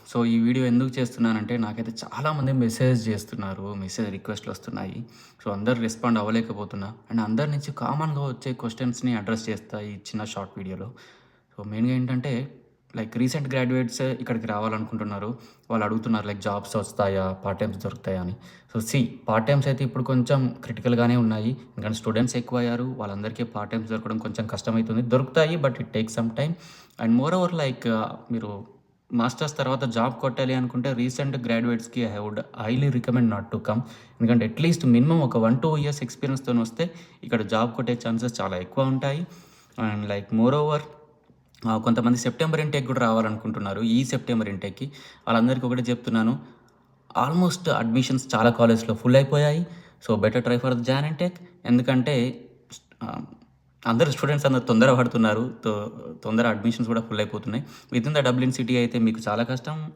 So, ఈ video ఎందుకు చేస్తున్నానంటే, నాకైతే చాలామంది మెసేజ్ చేస్తున్నారు. మెసేజ్ రిక్వెస్ట్‌లొస్తున్నాయి. సో, అందరూ రెస్పాండ్ అవ్వలేకపోతున్నా. అండ్ అందరి నుంచి కామన్‌గా వచ్చే క్వెషన్స్‌ని అడ్రెస్ చేస్తా ఈ చిన్న షార్ట్ వీడియోలో. సో, మెయిన్‌గా ఏంటంటే, లైక్ రీసెంట్ గ్రాడ్యుయేట్స్ ఇక్కడికి రావాలనుకుంటున్నారు. వాళ్ళు అడుగుతున్నారు లైక్ జాబ్స్ వస్తాయా? పార్ట్ టైమ్స్ దొరుకుతాయా అని. సో, పార్ట్ టైమ్స్ అయితే ఇప్పుడు కొంచెం క్రిటికల్‌గానే ఉన్నాయి. ఎందుకంటే స్టూడెంట్స్ ఎక్కువయ్యారు. వాళ్ళందరికీ పార్ట్ టైమ్స్ దొరకడం కొంచెం కష్టమైతుంది. దొరుకుతాయి but it takes some time. And moreover like మీరు మాస్టర్స్ తర్వాత జాబ్ కొట్టాలి అనుకుంటే రీసెంట్ గ్రాడ్యుయేట్స్‌కి I would highly recommend not to come. ఎందుకంటే అట్‌లీస్ట్ మినిమమ్ ఒక 1, 2 ఇయర్స్ ఎక్స్‌పీరియన్స్‌తోని వస్తే ఇక్కడ జాబ్ కొట్టే ఛాన్సెస్ చాలా ఎక్కువ ఉంటాయి. అండ్ లైక్ మోర్ ఓవర్ కొంతమంది సెప్టెంబర్ ఇంటేక్ కూడా రావాలనుకుంటున్నారు. ఈ సెప్టెంబర్ ఇంటేక్‌కి. వాళ్ళందరికీ ఒకటే చెప్తున్నాను. ఆల్మోస్ట్ అడ్మిషన్స్ చాలా కాలేజ్‌లో ఫుల్ అయిపోయాయి. So, better try for Jan intake. ఎందుకంటే ఆహ్, అందరూ స్టూడెంట్స్ అందరూ తొందర పడుతున్నారు. తొందర అడ్మిషన్స్ కూడా ఫుల్ అయిపోతున్నాయి. వితిన్ ద డబ్లిన్ సిటీ అయితే మీకు చాలా కష్టం.